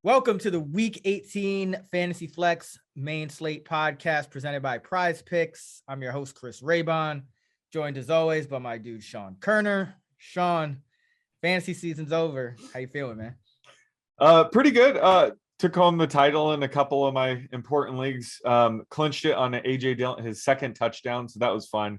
Welcome to the Week 18 Fantasy Flex Main Slate podcast presented by Prize Picks. I'm your host, Chris Raybon, joined as always by my dude, Sean Koerner. Sean, fantasy season's over. How you feeling, man? Pretty good. Took home the title in a couple of my important leagues. Clinched it on AJ Dillon, his second touchdown, so that was fun.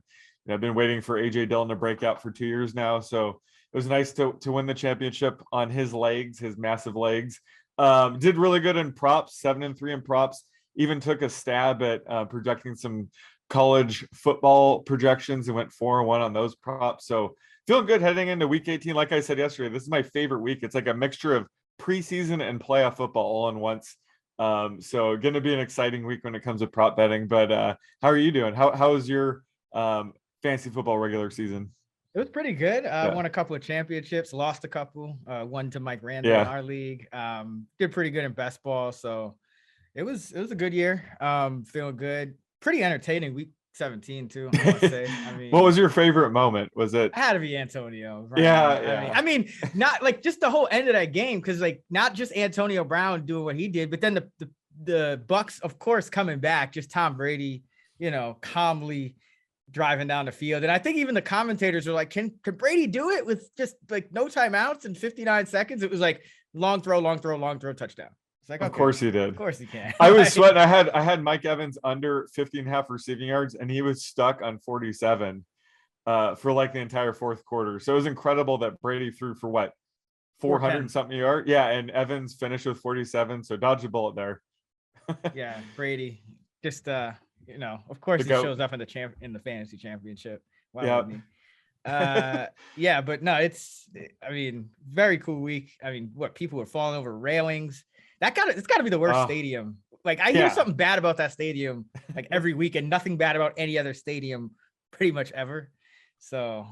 I've been waiting for AJ Dillon to break out for 2 years now, so it was nice to win the championship on his legs, his massive legs. Did really good in props, 7-3 in props. Even took a stab at projecting some college football projections and went 4-1 on those props. So feeling good heading into Week 18. Like I said yesterday, this is my favorite week. It's like a mixture of preseason and playoff football all in once. So going to be an exciting week when it comes to prop betting. But how are you doing? How was your fantasy football regular season? It was pretty good. Won a couple of championships, lost a couple. One to Mike Randall in our league. Did pretty good in best ball, so it was a good year. Feeling good. Pretty entertaining week 17 too. I want to say. I mean, what was your favorite moment? Was it? It had to be Antonio Brown. Yeah. I mean, not like just the whole end of that game, because like not just Antonio Brown doing what he did, but then the Bucks, of course, coming back. Just Tom Brady, calmly driving down the field. And I think even the commentators were like, can Brady do it with just like no timeouts and 59 seconds? It was like long throw, touchdown. It's like, of course he did. Of course he can. I was sweating. I had Mike Evans under 50.5 receiving yards, and he was stuck on 47 for like the entire fourth quarter. So it was incredible that Brady threw for what, 400 something yards. Yeah. And Evans finished with 47. So dodge a bullet there. Yeah. Brady just, of course he shows up in the fantasy championship. Why wouldn't he? Yeah, but no, it's very cool week. I mean, what, people were falling over railings. It's gotta be the worst stadium. Like I hear something bad about that stadium like every week, and nothing bad about any other stadium pretty much ever. So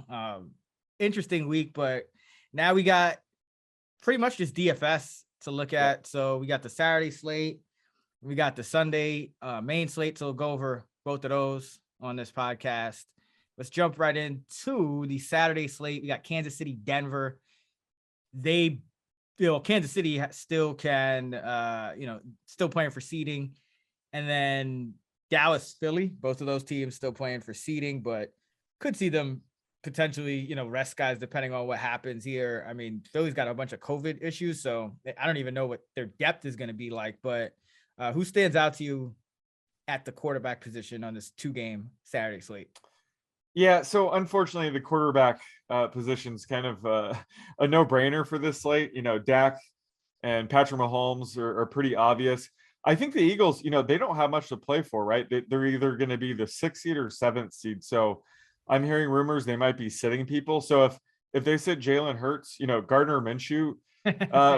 interesting week, but now we got pretty much just DFS to look at. So we got the Saturday slate. We got the Sunday main slate, so we'll go over both of those on this podcast. Let's jump right into the Saturday slate. We got Kansas City, Denver. Kansas City still can, still playing for seeding. And then Dallas, Philly, both of those teams still playing for seeding, but could see them potentially, rest guys depending on what happens here. I mean, Philly's got a bunch of COVID issues, so I don't even know what their depth is going to be like, but who stands out to you at the quarterback position on this 2-game Saturday slate? Yeah, so unfortunately, the quarterback position is kind of a no-brainer for this slate. Dak and Patrick Mahomes are pretty obvious. I think the Eagles, they don't have much to play for, right? They're either going to be the 6th seed or 7th seed. So I'm hearing rumors they might be sitting people. So if they sit Jalen Hurts, Gardner Minshew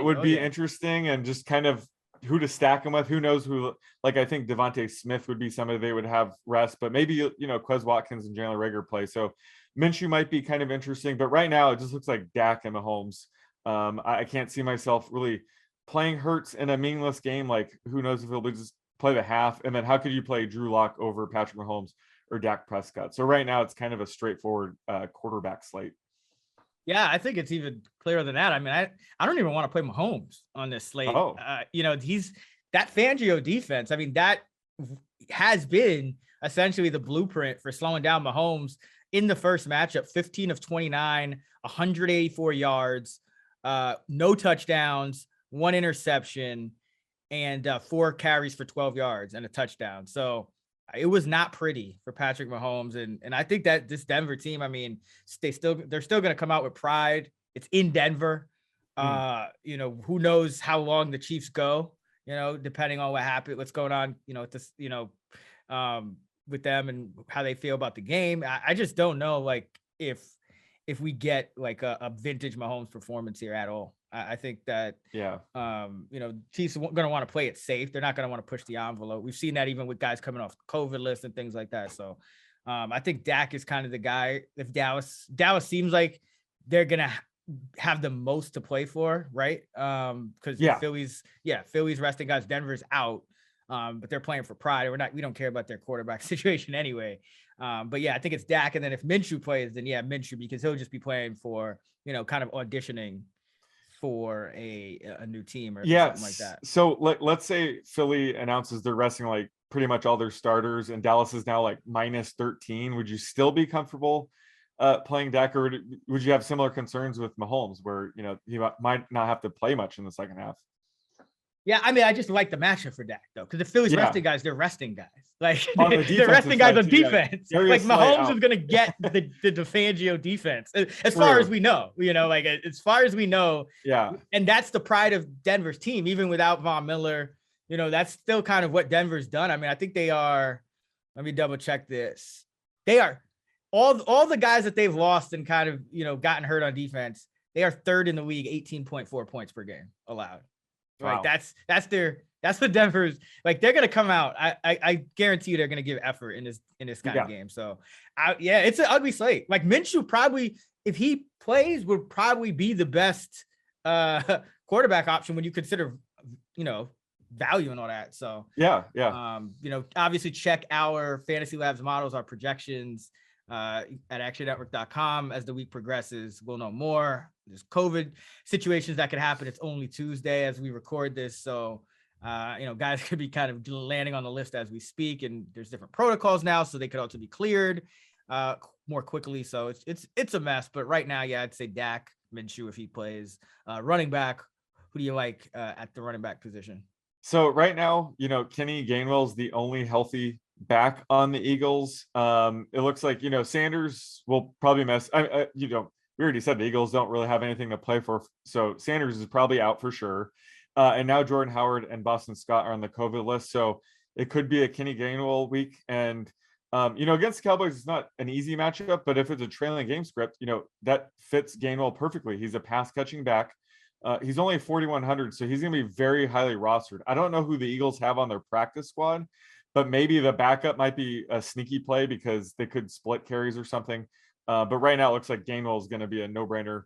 would be interesting, and just kind of who to stack him with. Who knows who? Like I think Devontae Smith would be somebody they would have rest, but maybe Quez Watkins and Jalen Reagor play. So Minshew might be kind of interesting, but right now it just looks like Dak and Mahomes. I can't see myself really playing Hurts in a meaningless game. Like who knows if he'll just play the half, and then how could you play Drew Lock over Patrick Mahomes or Dak Prescott? So right now it's kind of a straightforward quarterback slate. Yeah, I think it's even clearer than that. I mean, I don't even want to play Mahomes on this slate. He's that Fangio defense. I mean, that has been essentially the blueprint for slowing down Mahomes in the first matchup. 15 of 29, 184 yards, no touchdowns, 1 interception, and 4 carries for 12 yards and a touchdown. So it was not pretty for Patrick Mahomes. And I think that this Denver team, I mean, they're still going to come out with pride. It's in Denver. Who knows how long the Chiefs go, depending on what's going on, with them and how they feel about the game. I just don't know, like, if we get like a vintage Mahomes performance here at all. I think that, Chiefs are going to want to play it safe. They're not going to want to push the envelope. We've seen that even with guys coming off COVID lists and things like that. So I think Dak is kind of the guy. If Dallas seems like they're going to have the most to play for, right? Because Philly's resting guys. Denver's out, but they're playing for pride. We don't care about their quarterback situation anyway. But yeah, I think it's Dak. And then if Minshew plays, then Minshew, because he'll just be playing for, kind of auditioning for a new team or yes. something like that. So let's say Philly announces they're resting like pretty much all their starters and Dallas is now like minus 13. Would you still be comfortable playing Dak, or would you have similar concerns with Mahomes where, you know, he might not have to play much in the second half? Yeah, I mean, I just like the matchup for Dak though, because the Phillies resting guys, they're resting guys. Like they're resting guys on defense. Yeah. Like Mahomes is gonna get the DeFangio defense, as far as we know. You know, like as far as we know. Yeah. And that's the pride of Denver's team, even without Von Miller. You know, that's still kind of what Denver's done. I mean, I think they are. Let me double check this. They are all the guys that they've lost and kind of, you know, gotten hurt on defense. They are third in the league, 18.4 points per game allowed. Wow. Like that's what Denver's like. They're gonna come out. I guarantee you they're gonna give effort in this kind of game. So it's an ugly slate. Like Minshew probably, if he plays, would probably be the best quarterback option when you consider, you know, value and all that. So yeah. You know, obviously check our Fantasy Labs models, our projections at actionnetwork.com. As the week progresses, we'll know more. There's COVID situations that could happen. It's only Tuesday as we record this. So, you know, guys could be kind of landing on the list as we speak, and there's different protocols now, so they could also be cleared more quickly. So it's a mess, but right now, yeah, I'd say Dak, Minshew if he plays. Running back, who do you like at the running back position? So right now, you know, Kenny Gainwell's the only healthy back on the Eagles. It looks like, you know, Sanders will probably miss. You know, we already said the Eagles don't really have anything to play for, so Sanders is probably out for sure. And now Jordan Howard and Boston Scott are on the COVID list, so it could be a Kenny Gainwell week. And you know, against the Cowboys, it's not an easy matchup, but if it's a trailing game script, you know, that fits Gainwell perfectly. He's a pass catching back. He's only 4,100, so he's going to be very highly rostered. I don't know who the Eagles have on their practice squad, but maybe the backup might be a sneaky play because they could split carries or something. But right now, it looks like Gainwell is going to be a no-brainer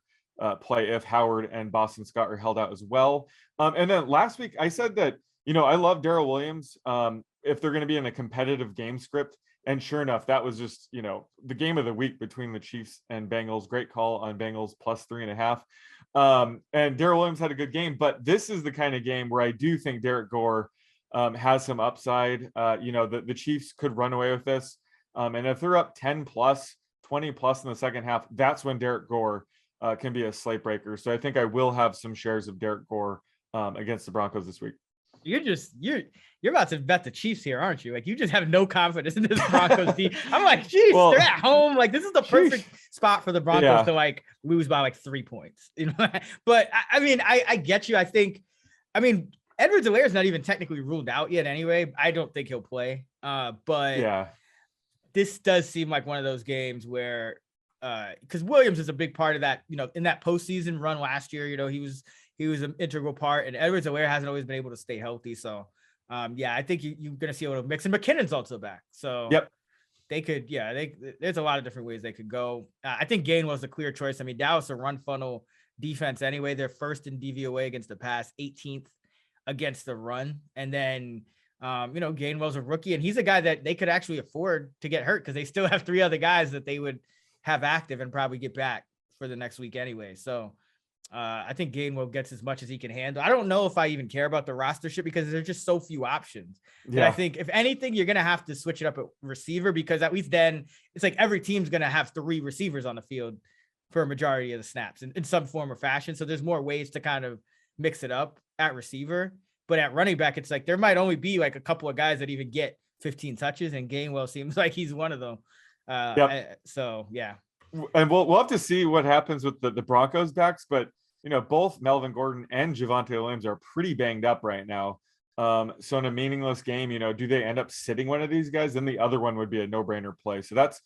play if Howard and Boston Scott are held out as well. And then last week, I said that, you know, I love Darrell Williams if they're going to be in a competitive game script. And sure enough, that was just, you know, the game of the week between the Chiefs and Bengals. Great call on Bengals plus 3.5. And Darrell Williams had a good game, but this is the kind of game where I do think Derek Gore has some upside. You know, the Chiefs could run away with this. And if they're up 10 plus, 20 plus in the second half, that's when Derek Gore can be a slate breaker. So I think I will have some shares of Derek Gore against the Broncos this week. You're about to bet the Chiefs here, aren't you? Like you just have no confidence in this Broncos team. I'm like, Chiefs, they're at home. Like this is the perfect spot for the Broncos to like lose by like 3 points. You know, but I mean, I get you. I mean, Edwards-Helaire is not even technically ruled out yet. Anyway, I don't think he'll play. But this does seem like one of those games where, because Williams is a big part of that. You know, in that postseason run last year, you know, he was an integral part, and Edwards-Helaire hasn't always been able to stay healthy. So, I think you're going to see a little mix. And McKinnon's also back. So, they could, there's a lot of different ways they could go. I think Gainwell's the clear choice. I mean, Dallas a run funnel defense anyway. They're first in DVOA against the pass, 18th against the run. And then, you know, Gainwell's a rookie, and he's a guy that they could actually afford to get hurt because they still have 3 other guys that they would have active and probably get back for the next week anyway. So, I think Gainwell gets as much as he can handle. I don't know if I even care about the roster shit because there's just so few options. Yeah. I think if anything, you're going to have to switch it up at receiver because at least then it's like every team's going to have 3 receivers on the field for a majority of the snaps in some form or fashion. So there's more ways to kind of mix it up at receiver. But at running back, it's like there might only be like a couple of guys that even get 15 touches, and Gainwell seems like he's one of them. So, yeah. And we'll have to see what happens with the Broncos backs, but you know, both Melvin Gordon and Javonte Williams are pretty banged up right now. So in a meaningless game, you know, do they end up sitting one of these guys? Then the other one would be a no-brainer play. So that's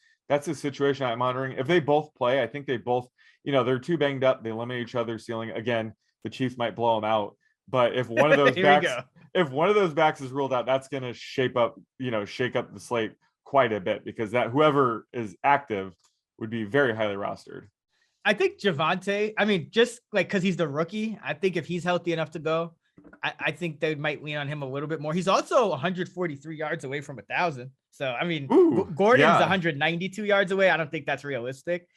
a situation I'm monitoring. If they both play, I think they both, you know, they're too banged up. They limit each other's ceiling. Again, the Chiefs might blow them out. But if one of those backs is ruled out, that's going to shake up the slate quite a bit because that whoever is active would be very highly rostered. I think Javonte, I mean, just like because he's the rookie, I think if he's healthy enough to go, I think they might lean on him a little bit more. He's also 143 yards away from 1,000. So, I mean, Gordon's 192 yards away. I don't think that's realistic.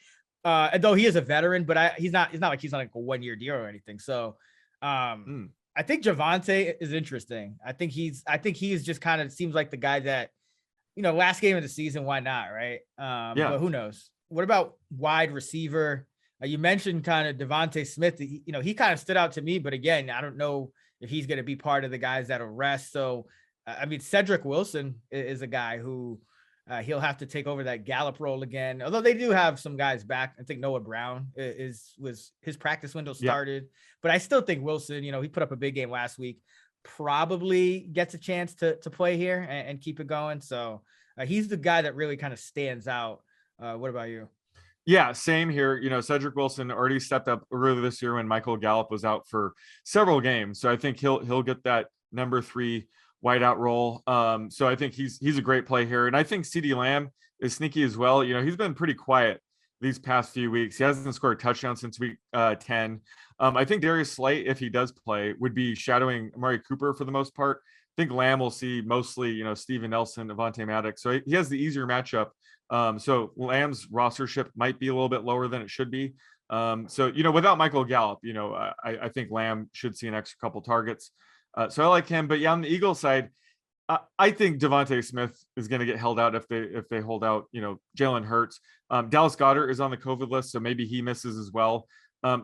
Though he is a veteran, but he's not like he's on like a 1-year deal or anything. So I think Javonte is interesting. I think he's just kind of seems like the guy that, last game of the season, why not, right? But who knows? What about wide receiver? You mentioned kind of Devontae Smith. He kind of stood out to me, but again, I don't know if he's going to be part of the guys that'll rest. So, Cedric Wilson is a guy who he'll have to take over that Gallup role again. Although they do have some guys back. I think Noah Brown was his practice window started, but I still think Wilson, he put up a big game last week, probably gets a chance to play here and keep it going. So he's the guy that really kind of stands out. What about you? Yeah, same here. Cedric Wilson already stepped up earlier this year when Michael Gallup was out for several games. So I think he'll get that number 3 wideout role. So I think he's a great play here. And I think CeeDee Lamb is sneaky as well. He's been pretty quiet these past few weeks. He hasn't scored a touchdown since week 10. I think Darius Slate, if he does play, would be shadowing Amari Cooper for the most part. I think Lamb will see mostly, Steven Nelson, Avonte Maddox. So he has the easier matchup. So Lamb's rostership might be a little bit lower than it should be. So, without Michael Gallup, I think Lamb should see an extra couple targets. So I like him. But yeah, on the Eagles side, I think Devontae Smith is going to get held out if they hold out, Jalen Hurts. Dallas Goedert is on the COVID list, so maybe he misses as well.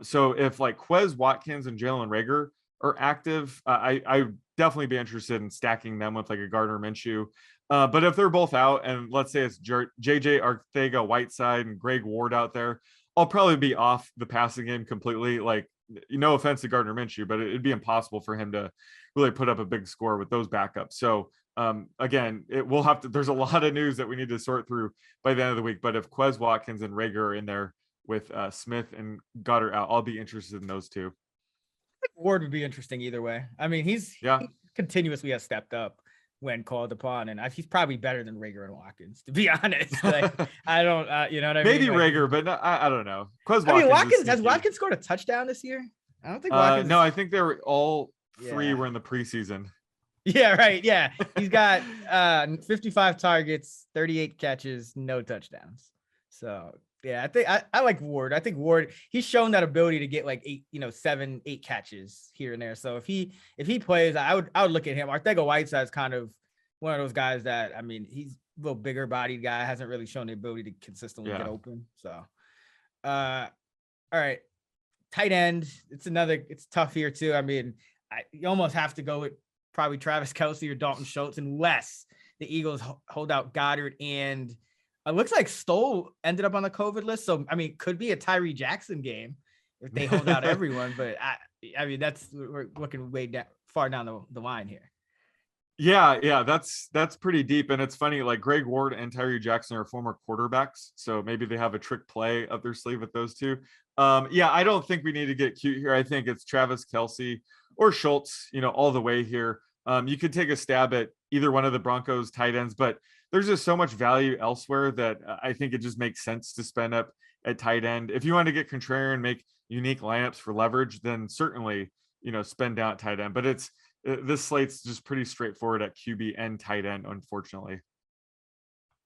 So if like Quez Watkins and Jalen Reagor are active, I definitely be interested in stacking them with like a Gardner Minshew. But if they're both out, and let's say it's JJ Arcega-Whiteside and Greg Ward out there, I'll probably be off the passing game completely. Like, no offense to Gardner Minshew, but it'd be impossible for him to really put up a big score with those backups. So again, there's a lot of news that we need to sort through by the end of the week. But if Quez Watkins and Reagor are in there with Smith and Goddard out, I'll be interested in those two. Ward would be interesting either way. he continuously has stepped up when called upon, and he's probably better than Reagor and Watkins, to be honest. Like, I don't, you know what I mean? Maybe like, Reagor, but no, I don't know. Watkins has Watkins scored a touchdown this year? I don't think Watkins. No, I think they were all 3 were in the preseason. Yeah, right. Yeah, he's got 55 targets, 38 catches, no touchdowns. So yeah, I think I like Ward. I think Ward, he's shown that ability to get like 7, 8 catches here and there. So if he plays, I would look at him. Arcega-Whiteside is kind of one of those guys that, he's a little bigger bodied guy, hasn't really shown the ability to consistently get open. So all right. Tight end. It's tough here too. You almost have to go with probably Travis Kelce or Dalton Schultz, unless the Eagles hold out Goddard, and it looks like Stoll ended up on the COVID list. So, could be a Tyree Jackson game if they hold out everyone, but we're looking far down the line here. Yeah, that's pretty deep. And it's funny, like Greg Ward and Tyree Jackson are former quarterbacks, so maybe they have a trick play up their sleeve with those two. I don't think we need to get cute here. I think it's Travis Kelce or Schultz, all the way here. You could take a stab at either one of the Broncos tight ends, but there's just so much value elsewhere that I think it just makes sense to spend up at tight end. If you want to get contrarian, make unique lineups for leverage, then certainly, spend down at tight end. But this slate's just pretty straightforward at QB and tight end, unfortunately.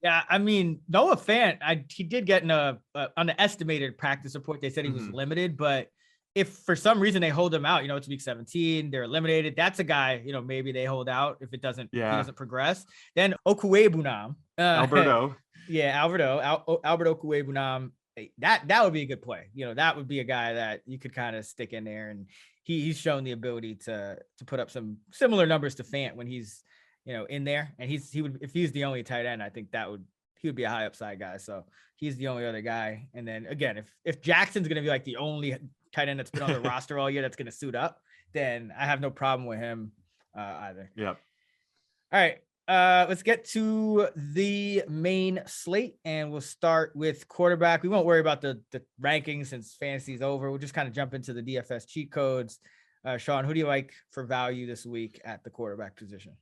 Yeah, Noah Fant, he did get on the estimated practice report. They said he was limited, but if for some reason they hold him out, it's week 17, they're eliminated. That's a guy, maybe they hold out if he doesn't progress. Then Okuwebunam, Alberto. Albert Okuwebunam. That would be a good play. That would be a guy that you could kind of stick in there, and he's shown the ability to put up some similar numbers to Fant when he's in there. And he would, if he's the only tight end, I think he would be a high upside guy. So he's the only other guy. And then again, if Jackson's going to be like the only tight end that's been on the roster all year that's going to suit up, then I have no problem with him either. Yeah. All right. Let's get to the main slate, and we'll start with quarterback. We won't worry about the rankings since fantasy's over. We'll just kind of jump into the DFS cheat codes. Sean, who do you like for value this week at the quarterback position?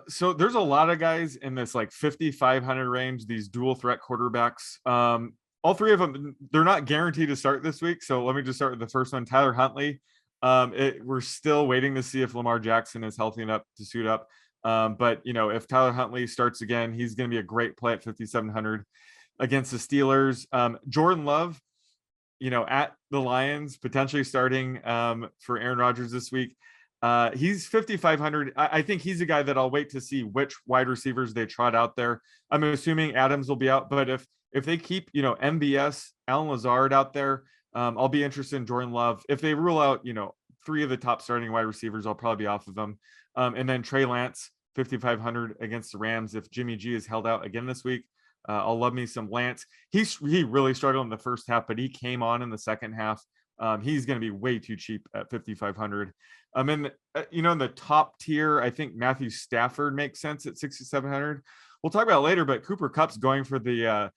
So there's a lot of guys in this like 5,500 range, these dual threat quarterbacks. All 3 of them, they're not guaranteed to start this week. So let me just start with the first one, Tyler Huntley. We're still waiting to see if Lamar Jackson is healthy enough to suit up. But if Tyler Huntley starts again, he's going to be a great play at 5,700 against the Steelers. Jordan Love, at the Lions, potentially starting for Aaron Rodgers this week. He's 5,500. I think he's a guy that I'll wait to see which wide receivers they trot out there. I'm assuming Adams will be out, but if they keep, MBS, Alan Lazard out there, I'll be interested in Jordan Love. If they rule out, 3 of the top starting wide receivers, I'll probably be off of them. And then Trey Lance, 5,500 against the Rams. If Jimmy G is held out again this week, I'll love me some Lance. He really struggled in the first half, but he came on in the second half. He's going to be way too cheap at 5,500. In the top tier, I think Matthew Stafford makes sense at 6,700. We'll talk about it later, but Cooper Kupp's going for the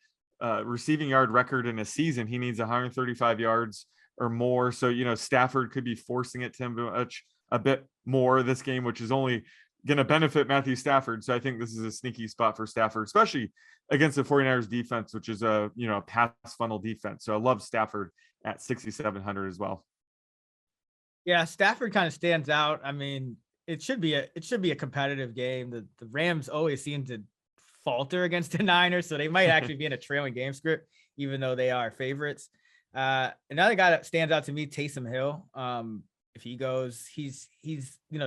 receiving yard record in a season. He needs 135 yards or more. So, Stafford could be forcing it to him a bit more this game, which is only going to benefit Matthew Stafford. So I think this is a sneaky spot for Stafford, especially against the 49ers defense, which is a pass funnel defense. So I love Stafford at 6,700 as well. Yeah, Stafford kind of stands out. I mean, it should be a competitive game. The Rams always seem to falter against the Niners, so they might actually be in a trailing game script, even though they are favorites. Another guy that stands out to me, Taysom Hill. If he goes, he's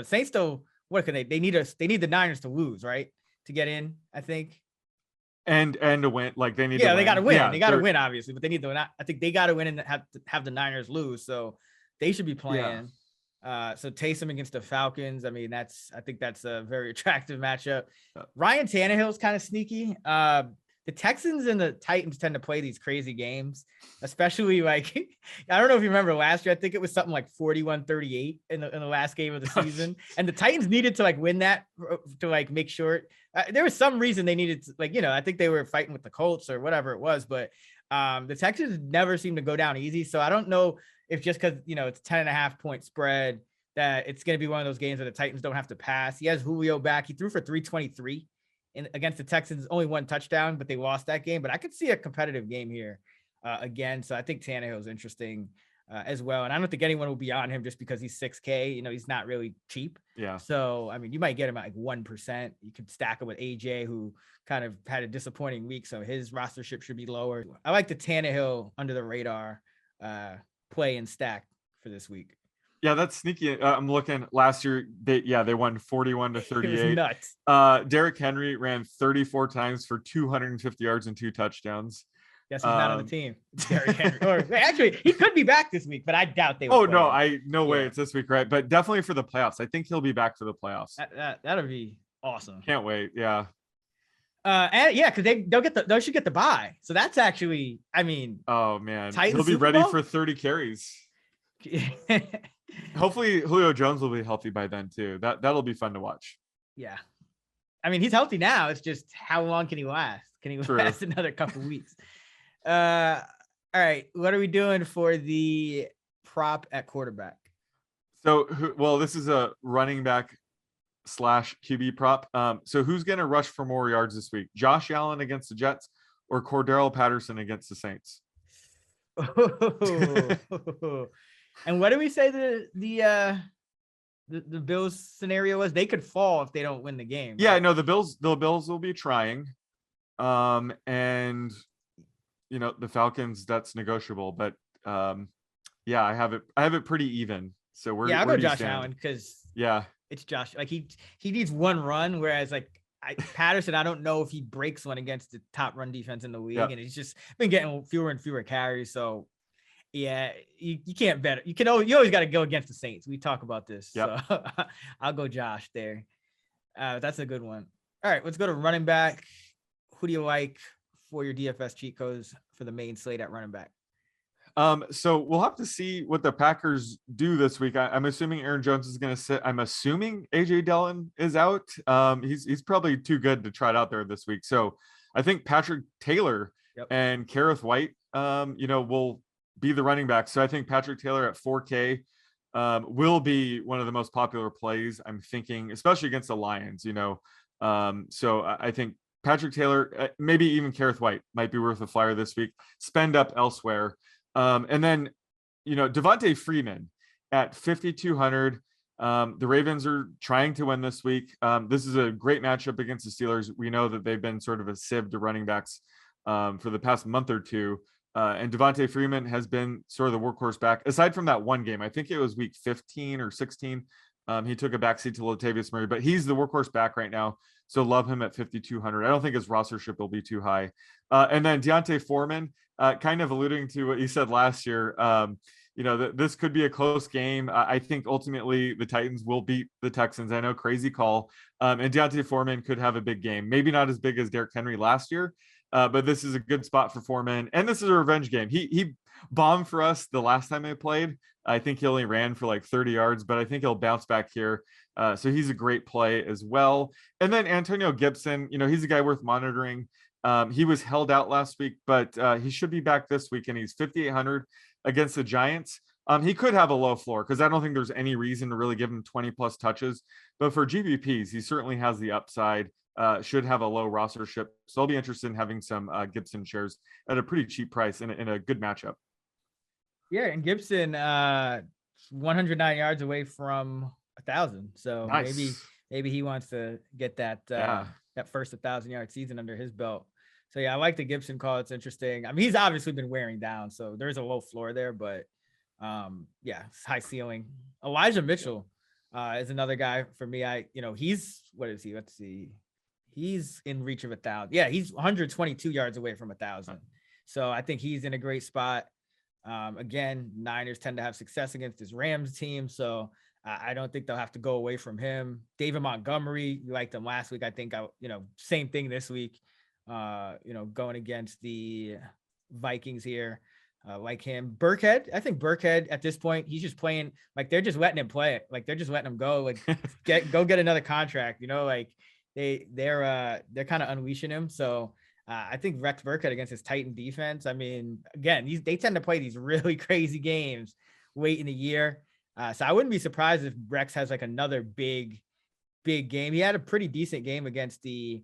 Saints though. What can they need the Niners to lose, right, to get in, I think. And to win, like they need. Yeah, to they got to win. Yeah, they got to win, obviously, but they need to. I think they got to win and have the Niners lose. So they should be playing. Yeah. So Taysom against the Falcons. I mean, I think that's a very attractive matchup. Ryan Tannehill's kind of sneaky. The Texans and the Titans tend to play these crazy games, especially like, I don't know if you remember last year, I think it was something like 41-38 in the last game of the season. And the Titans needed to win that to make sure there was some reason they needed to, I think they were fighting with the Colts or whatever it was, but the Texans never seem to go down easy. So I don't know if just cause it's 10.5 point spread that it's going to be one of those games where the Titans don't have to pass. He has Julio back. He threw for 323. Against the Texans, only 1 touchdown, but they lost that game. But I could see a competitive game here again. So I think Tannehill is interesting as well. And I don't think anyone will be on him just because he's 6K. He's not really cheap. Yeah. So, I mean, you might get him at 1%. You could stack him with AJ, who kind of had a disappointing week. So his rostership should be lower. I like the Tannehill under the radar play and stack for this week. Yeah, that's sneaky. I'm looking last year. They won 41-38. It was nuts. Derrick Henry ran 34 times for 250 yards and 2 touchdowns. Guess he's not on the team. Derrick Henry. Or actually, he could be back this week, but I doubt they will. Oh no, way it's this week, right? But definitely for the playoffs. I think he'll be back for the playoffs. That'll be awesome. Can't wait. Yeah. And yeah, because they should get the bye. So that's actually, I mean, oh man, Titans he'll be ready for 30 carries. Hopefully Julio Jones will be healthy by then too. That'll be fun to watch. Yeah. I mean, he's healthy now. It's just how long can he last? Can he last another couple weeks? All right. What are we doing for the prop at quarterback? So, this is a running back / QB prop. So who's going to rush for more yards this week? Josh Allen against the Jets or Cordell Patterson against the Saints? And what do we say the Bills scenario was? They could fall if they don't win the game. Yeah, no, the Bills will be trying. And the Falcons, that's negotiable, but yeah, I have it pretty even. So I'll go Josh Allen because it's Josh. Like he needs one run, whereas Patterson, I don't know if he breaks one against the top run defense in the league, and he's just been getting fewer and fewer carries. So yeah, you can't bet it. You always got to go against the Saints. We talk about this. Yep. So I'll go Josh there. That's a good one. All right, let's go to running back. Who do you like for your DFS cheat codes for the main slate at running back? So we'll have to see what the Packers do this week. I'm assuming Aaron Jones is going to sit. I'm assuming AJ Dillon is out. He's probably too good to try it out there this week. So I think Patrick Taylor and Kareth White, will be the running back. So I think Patrick Taylor at 4K will be one of the most popular plays. I'm thinking, especially against the Lions. So I think Patrick Taylor, maybe even Kareth White might be worth a flyer this week. Spend up elsewhere. And then, Devontae Freeman at 5,200. The Ravens are trying to win this week. This is a great matchup against the Steelers. We know that they've been sort of a sieve to running backs for the past month or two. And Devontae Freeman has been sort of the workhorse back. Aside from that one game, I think it was week 15 or 16. He took a backseat to Latavius Murray, but he's the workhorse back right now. So love him at 5,200. I don't think his rostership will be too high. And then Deontay Foreman, kind of alluding to what you said last year. This could be a close game. I think ultimately the Titans will beat the Texans. I know, crazy call. And Deontay Foreman could have a big game. Maybe not as big as Derrick Henry last year, but this is a good spot for Foreman. And this is a revenge game. He bombed for us the last time they played. I think he only ran for like 30 yards, but I think he'll bounce back here. So he's a great play as well. And then Antonio Gibson, he's a guy worth monitoring. He was held out last week, but he should be back this week, and he's 5,800 against the Giants. He could have a low floor because I don't think there's any reason to really give him 20 plus touches. But for GBPs, he certainly has the upside. Should have a low rostership. So I'll be interested in having some Gibson shares at a pretty cheap price in a good matchup. Yeah, and Gibson 109 yards away from 1,000. So nice. maybe he wants to get that that first 1,000-yard season under his belt. So yeah, I like the Gibson call. It's interesting. I mean, he's obviously been wearing down, so there's a low floor there, but it's high ceiling. Elijah Mitchell is another guy for me. He's what is he? Let's see. He's in reach of 1,000. Yeah, he's 122 yards away from 1,000. So I think he's in a great spot. Again, Niners tend to have success against this Rams team, so I don't think they'll have to go away from him. David Montgomery, you liked him last week. I think same thing this week. Going against the Vikings here, like him. Burkhead, I think Burkhead at this point, he's just playing like they're just letting him play it. Like they're just letting him go. Like get another contract. Like they're kind of unleashing him. So I think Rex Burkhead against his Titan defense. I mean, again, they tend to play these really crazy games late in the year. So I wouldn't be surprised if Rex has like another big game. He had a pretty decent game against the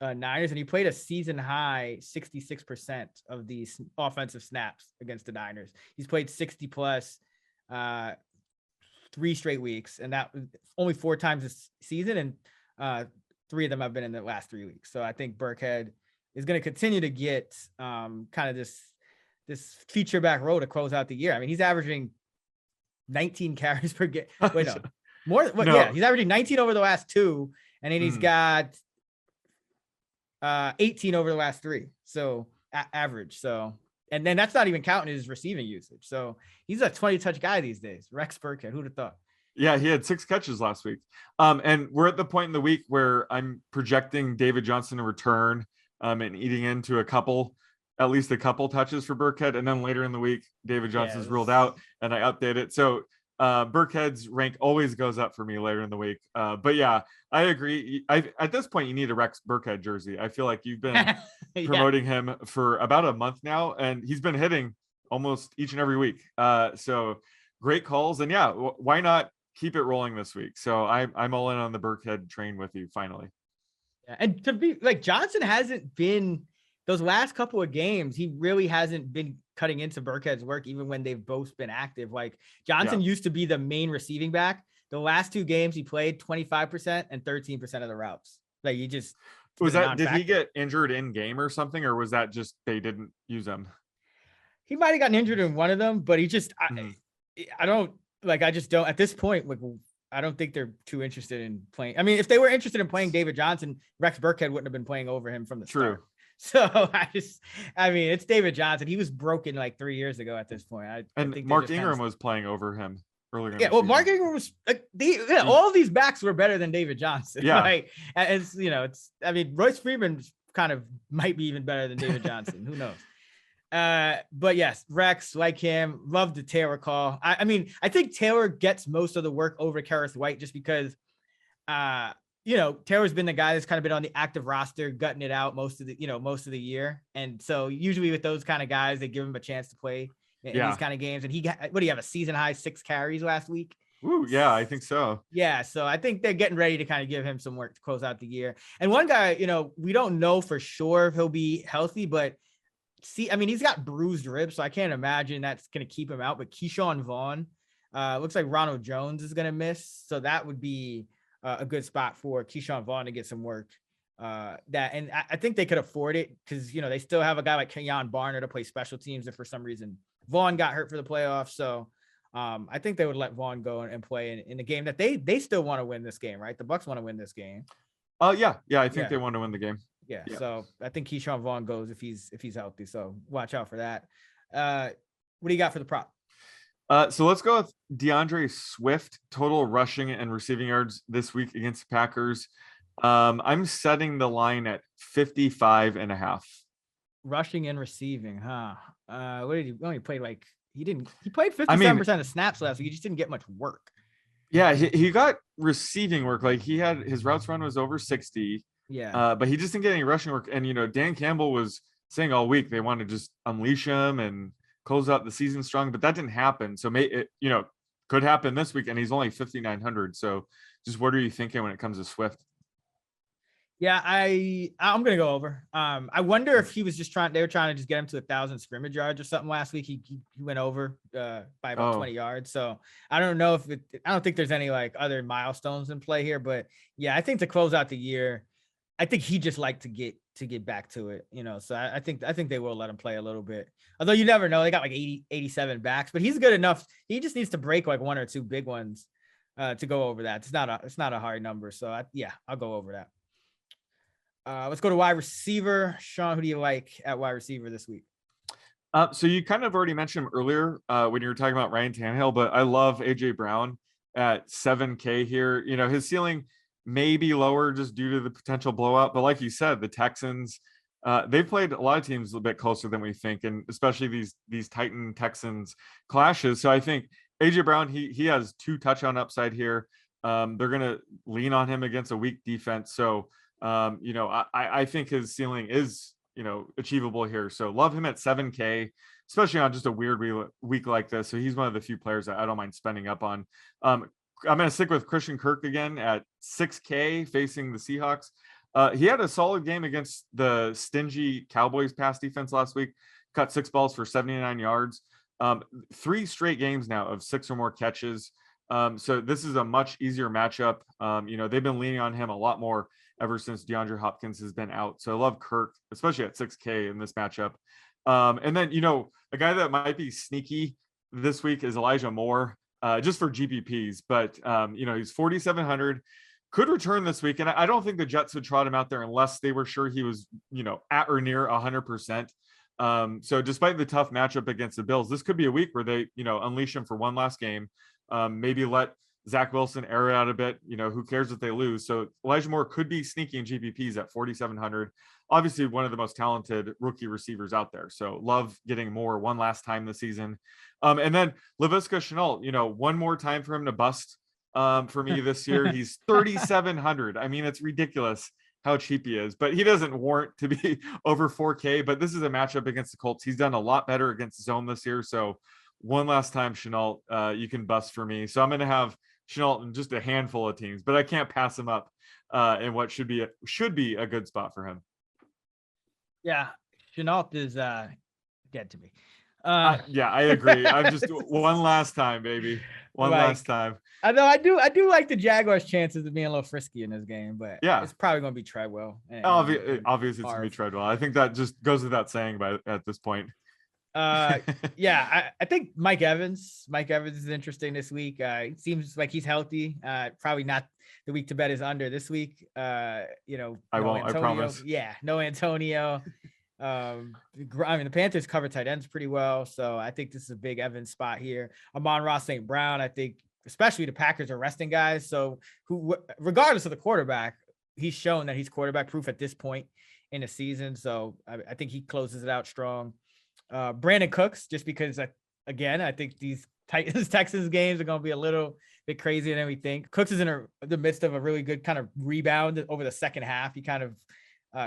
Niners, and he played a season high 66% of these offensive snaps against the Niners. He's played 60 plus 3 straight weeks, and that only 4 times this season, and 3 of them have been in the last 3 weeks. So I think Burkhead is going to continue to get kind of this feature back role to close out the year. I mean, he's averaging 19 carries per game. Wait, no, more. No. Yeah, he's averaging 19 over the last 2, and then he's got 18 over the last 3. So average. So, and then that's not even counting his receiving usage. So he's a 20 touch guy these days. Rex Burkhead, who'd have thought? Yeah, he had 6 catches last week. And we're at the point in the week where I'm projecting David Johnson to return and eating into at least a couple touches for Burkhead. And then later in the week, David Johnson's ruled out, and I update it. So Burkhead's rank always goes up for me later in the week. But yeah, I agree. At this point, you need a Rex Burkhead jersey. I feel like you've been promoting him for about a month now, and he's been hitting almost each and every week. So great calls. And yeah, why not keep it rolling this week? So I'm all in on the Burkhead train with you finally. Yeah, and to be like, Johnson hasn't been those last couple of games. He really hasn't been cutting into Burkhead's work, even when they've both been active. Like Johnson used to be the main receiving back. The last 2 games he played 25% and 13% of the routes. Like he just did he get injured in game or something, or was that just they didn't use him? He might have gotten injured in one of them, but he just I don't at this point, like, I don't think they're too interested in playing. I mean, if they were interested in playing David Johnson, Rex Burkhead wouldn't have been playing over him from the start. So I mean, it's David Johnson. He was broken like 3 years ago at this point. I think Mark Ingram was playing over him earlier. Yeah, well, Mark Ingram was all of these backs were better than David Johnson. Yeah, right? I mean, Royce Freeman kind of might be even better than David Johnson. Who knows? But yes, Rex, like him, love the Taylor call. I mean, I think Taylor gets most of the work over Karras White just because, Taylor's been the guy that's kind of been on the active roster, gutting it out most of the year. And so usually with those kind of guys, they give him a chance to play in these kind of games. And he got, what do you have, a season high 6 carries last week? Ooh, yeah, I think so. Yeah, so I think they're getting ready to kind of give him some work to close out the year. And one guy, we don't know for sure if he'll be healthy, but he's got bruised ribs, so I can't imagine that's going to keep him out. But Keyshawn Vaughn, looks like Ronald Jones is going to miss, so that would be a good spot for Keyshawn Vaughn to get some work I think they could afford it because, they still have a guy like Kenyon Barner to play special teams if for some reason Vaughn got hurt for the playoffs. So I think they would let Vaughn go and play in a game that they still want to win this game, right? The Bucks want to win this game. Yeah. I think they want to win the game. Yeah. So I think Keyshawn Vaughn goes if he's healthy. So watch out for that. What do you got for the prop? So let's go with DeAndre Swift, total rushing and receiving yards this week against the Packers. I'm setting the line at 55.5. Rushing and receiving, huh? What did he only play? Like he played 57% of snaps last week. He just didn't get much work. Yeah, he got receiving work. Like his routes run was over 60. Yeah. But he just didn't get any rushing work. And Dan Campbell was saying all week they want to just unleash him and close out the season strong, but that didn't happen. So could happen this week, and he's only 5,900. So just what are you thinking when it comes to Swift? Yeah, I'm gonna go over. I wonder if they were trying to just get him to 1,000 scrimmage yards or something last week. He went over by about 20 yards. So I don't know I don't think there's any like other milestones in play here, but yeah, I think to close out the year, I think he just liked to get back to it, So I think they will let him play a little bit. Although you never know, they got like 87 backs, but he's good enough. He just needs to break like one or two big ones to go over that. It's not a hard number. So I'll go over that. Let's go to wide receiver. Sean, who do you like at wide receiver this week? So you kind of already mentioned him earlier when you were talking about Ryan Tannehill, but I love AJ Brown at 7K here. His ceiling may be lower just due to the potential blowout, but like you said, the Texans, they've played a lot of teams a little bit closer than we think, and especially these Titan Texans clashes. So I think AJ Brown, he has 2 touchdown upside here. They're gonna lean on him against a weak defense. So I think his ceiling is, achievable here. So love him at 7K, especially on just a weird week like this. So he's one of the few players that I don't mind spending up on. I'm going to stick with Christian Kirk again at 6K facing the Seahawks. He had a solid game against the stingy Cowboys pass defense last week, cut 6 balls for 79 yards. 3 straight games now of 6 or more catches. So this is a much easier matchup. They've been leaning on him a lot more ever since DeAndre Hopkins has been out. So I love Kirk, especially at 6K in this matchup. And then, a guy that might be sneaky this week is Elijah Moore, just for GPPs. But, he's 4,700, could return this week. And I don't think the Jets would trot him out there unless they were sure he was, at or near 100%. So despite the tough matchup against the Bills, this could be a week where they, unleash him for one last game. Maybe let Zach Wilson air it out a bit. Who cares if they lose? So Elijah Moore could be sneaking GPPs at 4,700. Obviously, one of the most talented rookie receivers out there. So love getting Moore one last time this season. And then Laviska Shenault, one more time for him to bust for me this year. He's 3,700. I mean, it's ridiculous how cheap he is, but he doesn't warrant to be over 4K. But this is a matchup against the Colts. He's done a lot better against zone this year. So one last time, Shenault, you can bust for me. So I'm going to have Shenault in just a handful of teams, but I can't pass him up in what should be a good spot for him. Yeah, Shenault is dead to me. Yeah, I agree. I'm just one last time, baby. Last time. I know I do like the Jaguars' chances of being a little frisky in this game, but yeah, it's probably going to be Treadwell. Obviously, it's going to be Treadwell. I think that just goes without saying at this point. Yeah, I think Mike Evans is interesting this week. It seems like he's healthy. Probably not the week to bet is under this week. I won't, Antonio. I promise. Yeah, no Antonio. The Panthers cover tight ends pretty well, so I think this is a big Evans spot here. Amon-Ra St. Brown, I think, especially the Packers are resting guys, so who, regardless of the quarterback, he's shown that he's quarterback proof at this point in the season. So I think he closes it out strong. Brandon Cooks, just because I think these Titans Texans games are going to be a little bit crazier than we think. Cooks is in the midst of a really good kind of rebound over the second half. He kind of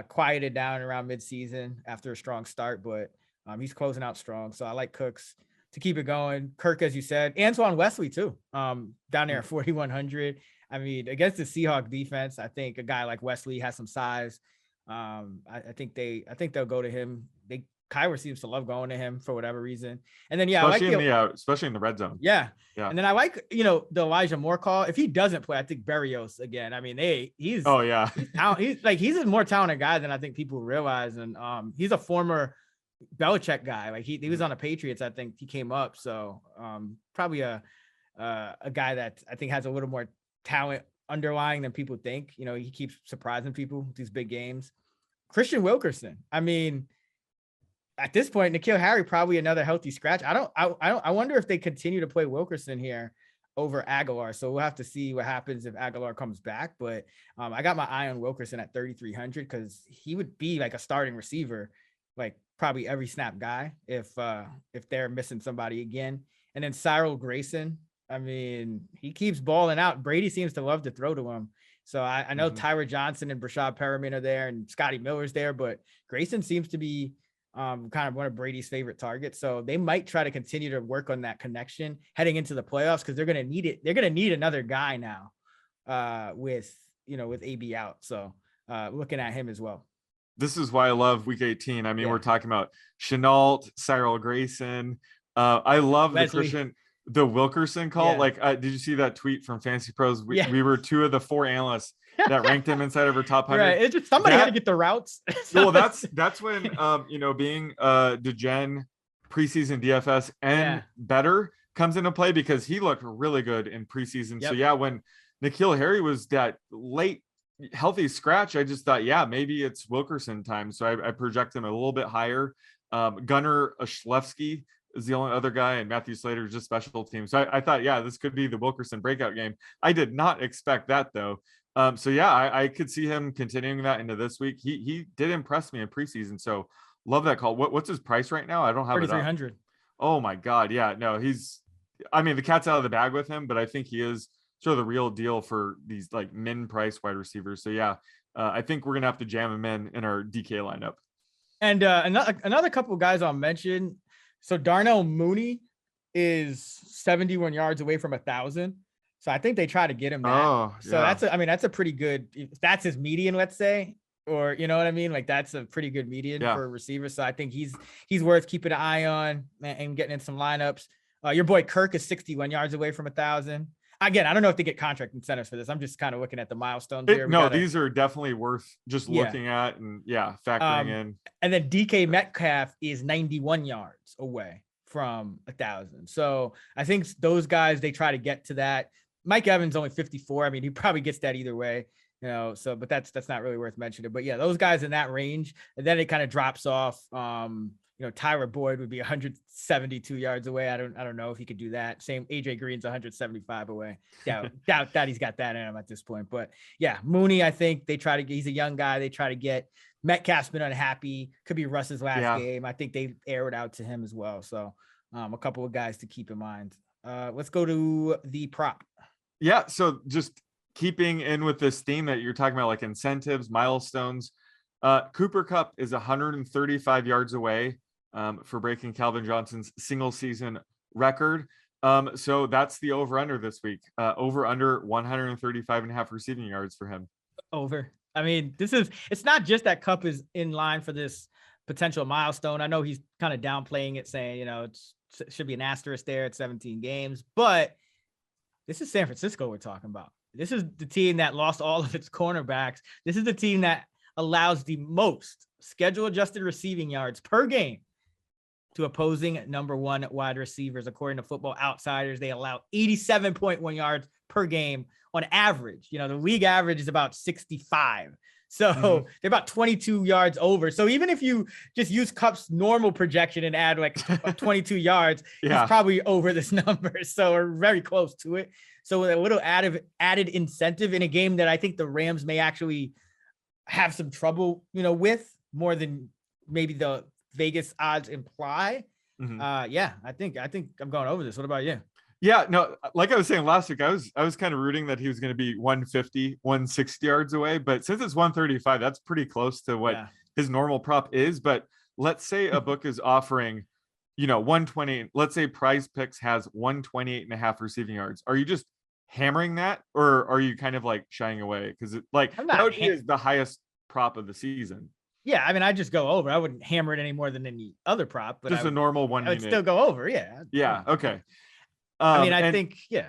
quieted down around midseason after a strong start, but he's closing out strong. So I like Cooks to keep it going. Kirk, as you said, Antoine Wesley too, down there at 4,100. I mean, against the Seahawks defense, I think a guy like Wesley has some size. I think they'll go to him. Kyler seems to love going to him for whatever reason. And then, especially in the red zone. Yeah. And then I like, the Elijah Moore call. If he doesn't play, I think Berrios again. I mean, he's a more talented guy than I think people realize. And he's a former Belichick guy. Like he was on the Patriots. I think he came up. So probably a guy that I think has a little more talent underlying than people think. He keeps surprising people with these big games. Christian Wilkerson. I mean, at this point, N'Keal Harry probably another healthy scratch. I wonder if they continue to play Wilkerson here over Aguilar. So we'll have to see what happens if Aguilar comes back. But I got my eye on Wilkerson at 3,300 because he would be like a starting receiver, like probably every snap guy if they're missing somebody again. And then Cyril Grayson. I mean, he keeps balling out. Brady seems to love to throw to him. So I know Tyler Johnson and Brashad Perriman are there and Scotty Miller's there, but Grayson seems to be kind of one of Brady's favorite targets. So they might try to continue to work on that connection heading into the playoffs because they're going to need it. They're going to need another guy now with AB out. So looking at him as well. This is why I love week 18. I mean, we're talking about Chenault, Cyril Grayson. I love the Wilkerson call. Yeah. Like, did you see that tweet from Fantasy Pros? We were 2 of the 4 analysts that ranked him inside of our top 100. Right. It's just somebody had to get the routes. Well, that's when being Degen preseason DFS and better comes into play because he looked really good in preseason. Yep. So when N'Keal Harry was that late healthy scratch, I just thought, maybe it's Wilkerson time. So I project him a little bit higher. Gunnar Ashlevsky is the only other guy, and Matthew Slater is just special teams. So I thought, this could be the Wilkerson breakout game. I did not expect that though. I could see him continuing that into this week. He did impress me in preseason. So love that call. What's his price right now? I don't have 3,300. Oh my God. Yeah, no, the cat's out of the bag with him, but I think he is sort of the real deal for these like min price wide receivers. So I think we're going to have to jam him in our DK lineup. And another couple of guys I'll mention. So Darnell Mooney is 71 yards away from 1,000. So I think they try to get him that. So that's a pretty good, if that's his median, let's say, or you know what I mean? Like that's a pretty good median for a receiver. So I think he's worth keeping an eye on and getting in some lineups. Your boy Kirk is 61 yards away from 1,000. Again, I don't know if they get contract incentives for this. I'm just kind of looking at the milestones here. These are definitely worth just looking at and factoring in. And then DK Metcalf is 91 yards away from 1,000. So I think those guys, they try to get to that. Mike Evans only 54. I mean, he probably gets that either way, but that's not really worth mentioning. But those guys in that range, and then it kind of drops off. Tyler Boyd would be 172 yards away. I don't know if he could do that. Same AJ Green's 175 away. Doubt that he's got that in him at this point. But Mooney, I think they try to he's a young guy. They try to get. Metcalf's been unhappy. Could be Russ's last game. I think they air it out to him as well. So a couple of guys to keep in mind. Let's go to the prop. Yeah. So just keeping in with this theme that you're talking about, like incentives, milestones, Cooper Kupp is 135 yards away for breaking Calvin Johnson's single season record. So that's the over under this week, over under 135.5 receiving yards for him. Over. I mean, it's not just that Kupp is in line for this potential milestone. I know he's kind of downplaying it, saying, it should be an asterisk there at 17 games, but this is San Francisco we're talking about. This is the team that lost all of its cornerbacks. This is the team that allows the most schedule adjusted receiving yards per game to opposing number 1 wide receivers. According to Football Outsiders, they allow 87.1 yards per game on average. The league average is about 65. So they're about 22 yards over. So even if you just use Kupp's normal projection and add like 22 yards, he's probably over this number. So we're very close to it. So with a little added incentive in a game that I think the Rams may actually have some trouble, with more than maybe the Vegas odds imply. I think I'm going over this. What about you? Yeah, no, like I was saying last week, I was kind of rooting that he was going to be 150, 160 yards away, but since it's 135, that's pretty close to what his normal prop is. But let's say a book is offering, 120, let's say Prize Picks has 128.5 receiving yards. Are you just hammering that, or are you kind of like shying away? Because that would be the highest prop of the season. Yeah, I mean, I just go over. I wouldn't hammer it any more than any other prop, but just a normal one. I would still go over. Yeah. Yeah. Okay. I mean, I think, yeah.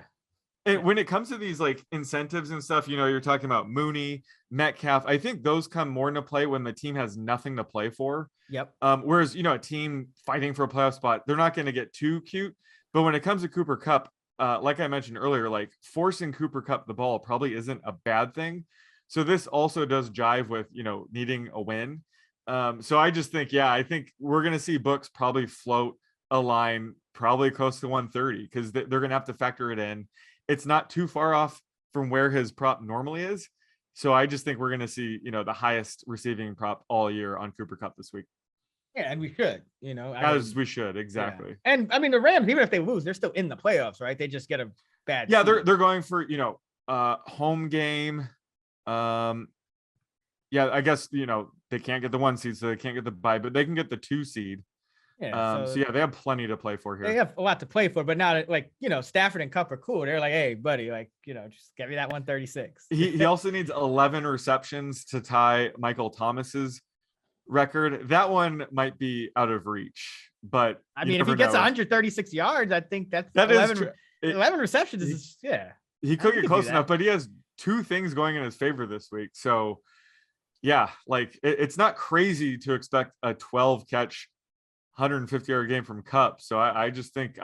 And when it comes to these like incentives and stuff, you're talking about Mooney, Metcalf. I think those come more into play when the team has nothing to play for. Yep. Whereas, a team fighting for a playoff spot, they're not going to get too cute. But when it comes to Cooper Kupp, like I mentioned earlier, like forcing Cooper Kupp the ball probably isn't a bad thing. So this also does jive with, needing a win. So I just think, I think we're going to see books probably float a line probably close to 130 because they're going to have to factor it in. It's not too far off from where his prop normally is. So I just think we're going to see, the highest receiving prop all year on Cooper Kupp this week. Yeah, and we should, we should, exactly. Yeah. And I mean, the Rams, even if they lose, they're still in the playoffs, right? They just get a bad. Yeah, seed. They're going for home game. Yeah, I guess they can't get the 1 seed, so they can't get the bye, but they can get the 2 seed. Yeah. So they have plenty to play for here. They have a lot to play for, but now like Stafford and Kupp are cool. They're like, hey, buddy, like just get me that 136. He also needs 11 receptions to tie Michael Thomas's record. That one might be out of reach, but I mean, if he gets 136 yards, I think that 11 receptions is He could get close enough, but he has 2 things going in his favor this week. So yeah, like it's not crazy to expect a 12 catch 150-yard game from Kupp. So I just think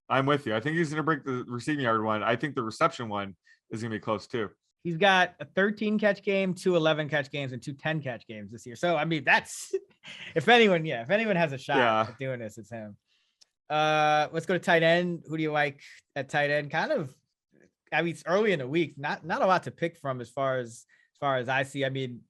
I'm with you. I think he's going to break the receiving yard one. I think the reception one is going to be close too. He's got a 13 catch game, 2 11 catch games, and 2 10 catch games this year. So I mean, that's if anyone has a shot at doing this, it's him. Let's go to tight end. Who do you like at tight end? Kind of, I mean, it's early in the week. Not a lot to pick from as far as I see. I mean,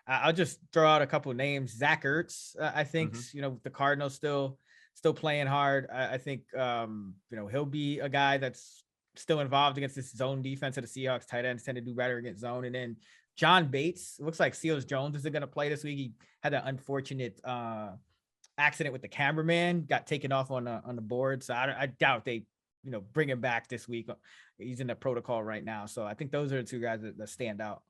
I'll just throw out a couple of names. Zach Ertz, I think, the Cardinals still playing hard. I think, he'll be a guy that's still involved against this zone defense of the Seahawks. Tight ends tend to do better against zone. And then John Bates, looks like Seals Jones isn't going to play this week. He had an unfortunate accident with the cameraman, got taken off on the board. So I doubt they, bring him back this week. He's in the protocol right now. So I think those are the 2 guys that stand out.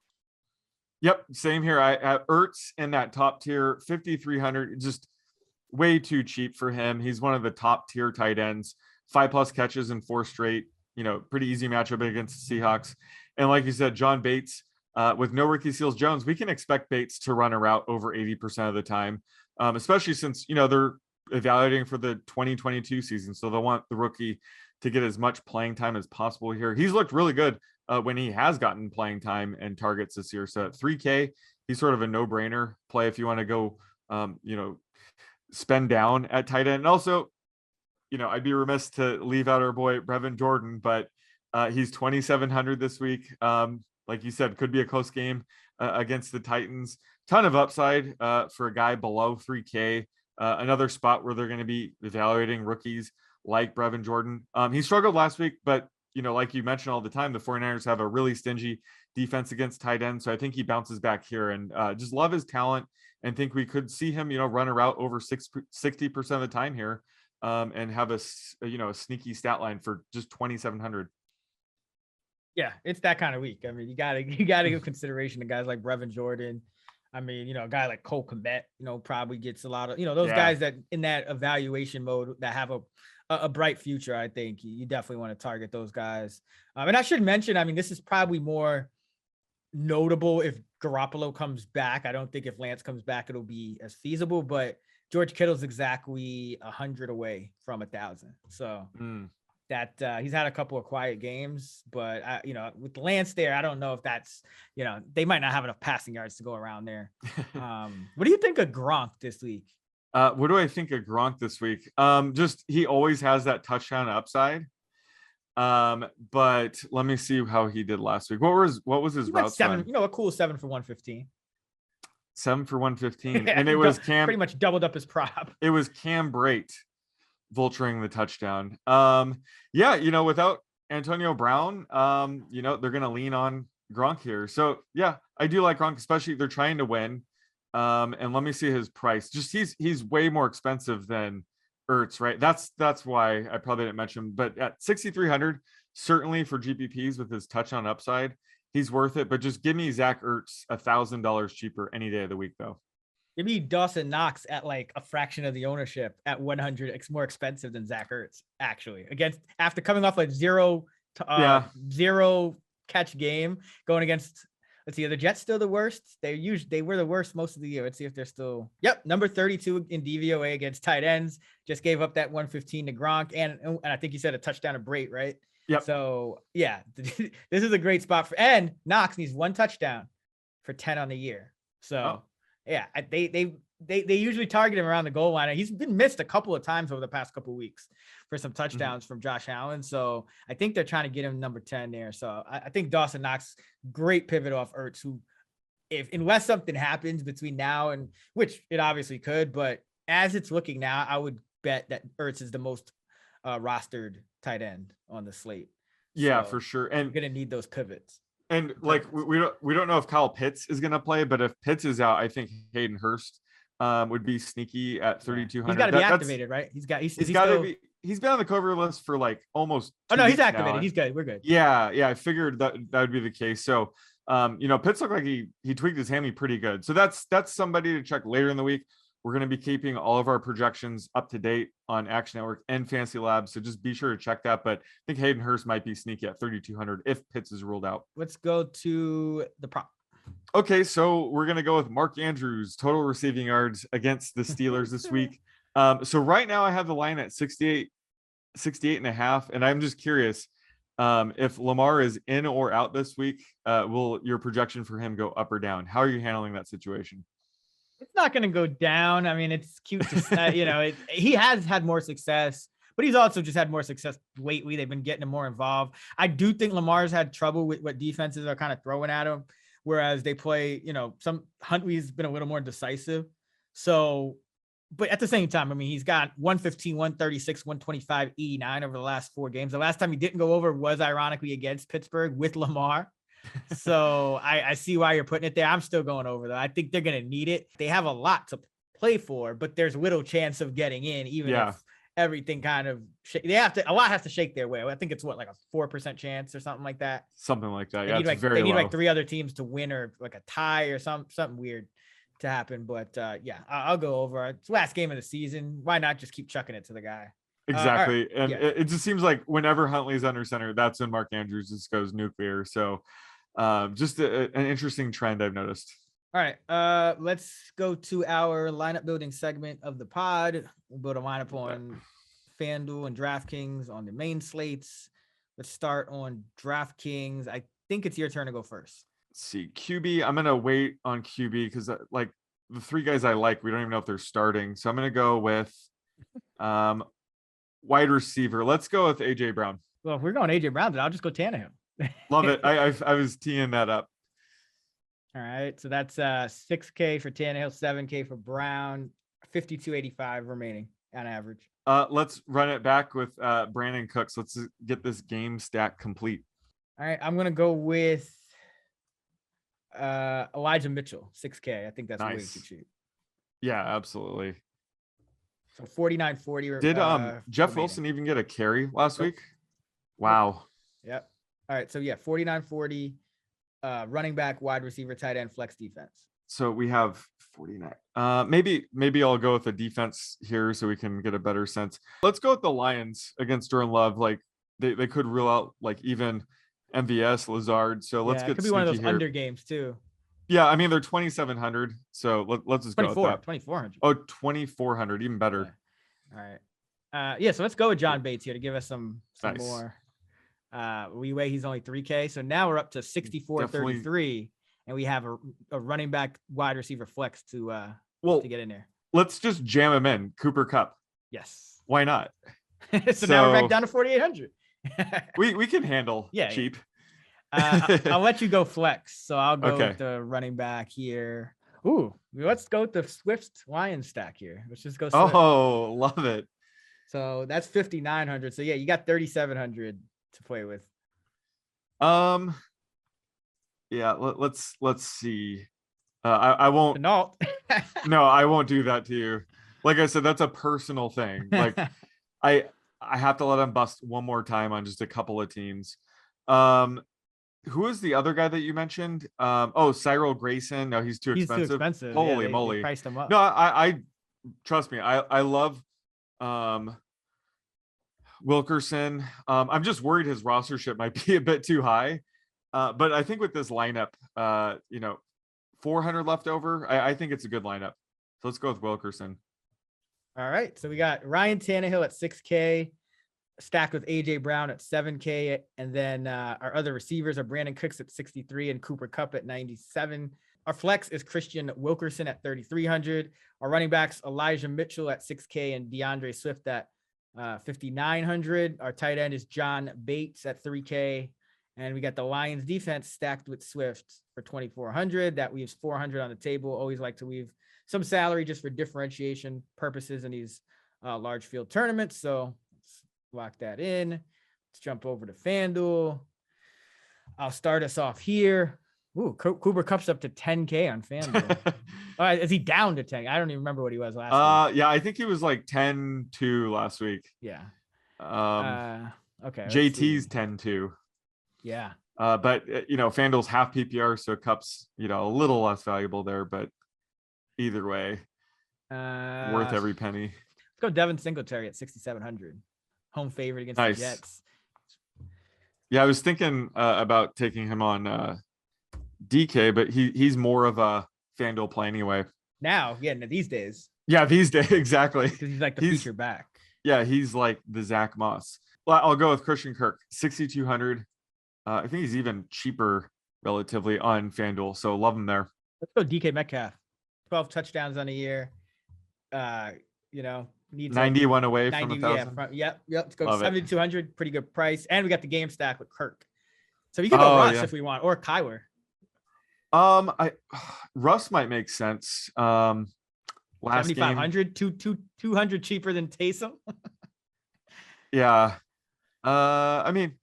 Yep, same here. I Ertz in that top tier, 5,300, just way too cheap for him. He's one of the top tier tight ends, 5+ catches in 4 straight. Pretty easy matchup against the Seahawks. And like you said, John Bates, with no Ricky Seals-Jones, we can expect Bates to run a route over 80% of the time, especially since they're evaluating for the 2022 season, so they'll want the rookie to get as much playing time as possible here. He's looked really good when he has gotten playing time and targets this year. So at 3K, he's sort of a no-brainer play if you want to go, spend down at tight end. And also, I'd be remiss to leave out our boy Brevin Jordan, but he's 2,700 this week. Like you said, could be a close game against the Titans. Ton of upside for a guy below 3K. Another spot where they're going to be evaluating rookies like Brevin Jordan. He struggled last week, but like you mentioned all the time, the 49ers have a really stingy defense against tight ends. So I think he bounces back here, and just love his talent and think we could see him, run a route over 60% of the time here, and have a sneaky stat line for just 2,700. Yeah, it's that kind of week. I mean, you gotta give consideration to guys like Brevin Jordan. I mean, a guy like Cole Kmet, probably gets a lot of, those guys that in that evaluation mode that have a bright future. I think you definitely want to target those guys. And I should mention, I mean, this is probably more notable if Garoppolo comes back. I don't think if Lance comes back, it'll be as feasible, but George Kittle's exactly 100 away from 1,000. So that he's had a couple of quiet games, but with Lance there, I don't know if that's, they might not have enough passing yards to go around there. What do you think of Gronk this week? What do I think of Gronk this week? Just he always has that touchdown upside. But let me see how he did last week. What was his route? 7, a cool 7 for 115. 7 for 115. And it was Cam, pretty much doubled up his prop. It was Cam Brate vulturing the touchdown. Without Antonio Brown, they're gonna lean on Gronk here. So yeah, I do like Gronk, especially they're trying to win. And let me see his price. Just he's way more expensive than Ertz, right? That's why I probably didn't mention him. But at 6,300, certainly for GPPs with his touchdown upside, he's worth it. But just give me Zach Ertz $1,000 cheaper any day of the week, though. Maybe Dawson Knox at like a fraction of the ownership at 100. It's more expensive than Zach Ertz, actually. After coming off a zero catch game, going against, let's see, are the Jets still the worst? They were the worst most of the year. Let's see if they're still. Yep, number 32 in DVOA against tight ends. Just gave up that 115 to Gronk, and I think you said a touchdown to Brate, right? Yep. So yeah, this is a great spot and Knox needs 1 touchdown for 10 on the year. So yeah, they usually target him around the goal line. He's been missed a couple of times over the past couple of weeks for some touchdowns from Josh Allen. So I think they're trying to get him number 10 there. So I think Dawson Knox, great pivot off Ertz, who, unless something happens between now and, which it obviously could, but as it's looking now, I would bet that Ertz is the most rostered tight end on the slate. Yeah, so for sure. And we're gonna need those pivots. And like we don't know if Kyle Pitts is gonna play, but if Pitts is out, I think Hayden Hurst would be sneaky at 3,200. He's got to be activated, right? He's got to be. He's been on the cover list for like almost. Oh no, he's activated. He's good. We're good. Yeah. I figured that would be the case. So, Pitts looked like he tweaked his hammy pretty good. So that's somebody to check later in the week. We're going to be keeping all of our projections up to date on Action Network and Fantasy Labs. So just be sure to check that. But I think Hayden Hurst might be sneaky at 3,200 if Pitts is ruled out. Let's go to the prop. Okay, so we're going to go with Mark Andrews, total receiving yards against the Steelers this week. So right now I have the line at 68 and a half. And I'm just curious if Lamar is in or out this week, will your projection for him go up or down? How are you handling that situation? It's not going to go down. I mean, it's cute to, he has had more success, but he's also just had more success lately. They've been getting him more involved. I do think Lamar's had trouble with what defenses are kind of throwing at him, whereas they play, some Huntley's been a little more decisive. So, but at the same time, I mean, he's got 115, 136, 125, 89 over the last 4 games. The last time he didn't go over was ironically against Pittsburgh with Lamar. So I see why you're putting it there. I'm still going over though. I think they're going to need it. They have a lot to play for, but there's little chance of getting in, even if everything kind of a lot has to shake their way. I think it's like a 4% chance or something like that. Something like that. Yeah, they need like 3 other teams to win or like a tie or something weird to happen. But I'll go over. It's the last game of the season. Why not just keep chucking it to the guy? Exactly. Right. And it just seems like whenever Huntley's under center, that's when Mark Andrews just goes nuclear. So just an interesting trend I've noticed. All right. Let's go to our lineup building segment of the pod. We'll build a lineup on FanDuel and DraftKings on the main slates. Let's start on DraftKings. I think it's your turn to go first. Let's see. QB. I'm going to wait on QB because like the 3 guys I like, we don't even know if they're starting. So I'm going to go with wide receiver. Let's go with AJ Brown. Well, if we're going AJ Brown, then I'll just go Tannehill. Love it. I was teeing that up. All right. So that's $6K for Tannehill, $7K for Brown, $52.85 remaining on average. Let's run it back with Brandon Cooks. Let's get this game stack complete. All right. I'm going to go with Elijah Mitchell, $6K. I think that's way too cheap. Yeah, absolutely. So 49.40. Did Jeff Wilson even get a carry last week? Wow. Yep. All right. So 49.40, running back, wide receiver, tight end, flex defense. So we have 49. Maybe I'll go with the defense here so we can get a better sense. Let's go with the Lions against Jordan Love. Like they could rule out like even MVS, Lazard. So let's get. It could be one of those under games too. Yeah, I mean they're 2,700. So let's just go with that. 2,400. Oh, 2,400, even better. Yeah. All right. So let's go with John Bates here to give us some nice. More. Leeway. He's only 3K. So now we're up to 64.33, and we have a running back, wide receiver flex to get in there. Let's just jam him in. Cooper Kupp. Yes. Why not? so now we're back down to 4,800. we can handle cheap. I'll let you go flex. So I'll go with the running back here. Ooh, let's go with the Swift Lions stack here. Let's just go. Swift. Oh, love it. So that's 5,900. So you got 3,700 to play with. Let's see. I won't. No, I won't do that to you. Like I said, that's a personal thing. Like I have to let him bust one more time on just a couple of teams. who is the other guy that you mentioned? Oh, Cyril Grayson. No, he's too expensive. He's too expensive. Holy they moly. priced him up. No, I trust me. I love Wilkerson. I'm just worried his rostership might be a bit too high. But I think with this lineup, 400 left over, I think it's a good lineup. So let's go with Wilkerson. All right. So we got Ryan Tannehill at 6K, stacked with AJ Brown at 7K. And then our other receivers are Brandon Cooks at 63 and Cooper Kupp at 97. Our flex is Christian Wilkerson at 3,300. Our running backs, Elijah Mitchell at 6K and DeAndre Swift at 5,900. Our tight end is John Bates at 3K. And we got the Lions defense stacked with Swift for 2,400. That leaves 400 on the table. Always like to leave some salary just for differentiation purposes in these large field tournaments. So let's lock that in. Let's jump over to FanDuel. I'll start us off here. Ooh, Cooper Kupp's up to 10K on FanDuel. Is he down to 10? I don't even remember what he was last week. Yeah, I think he was like 10-2 last week. Yeah. Okay. JT's 10-2. Yeah. But FanDuel's half PPR, so Kupp's, a little less valuable there, but either way, worth every penny. Let's go Devin Singletary at 6,700. Home favorite against the Jets. Yeah, I was thinking about taking him on DK, but he's more of a FanDuel play anyway. Now, these days. Yeah, these days, exactly. Because he's like the feature back. Yeah, he's like the Zach Moss. Well, I'll go with Christian Kirk, 6,200. I think he's even cheaper relatively on FanDuel, so love him there. Let's go DK Metcalf. 12 touchdowns on a year. Needs 91 away from 1,000. Yep. Let's go 7,200. Pretty good price. And we got the game stack with Kirk. So you can go Russ if we want, or Kyler. Russ might make sense. Last 7,500, 200 cheaper than Taysom. Yeah. I mean,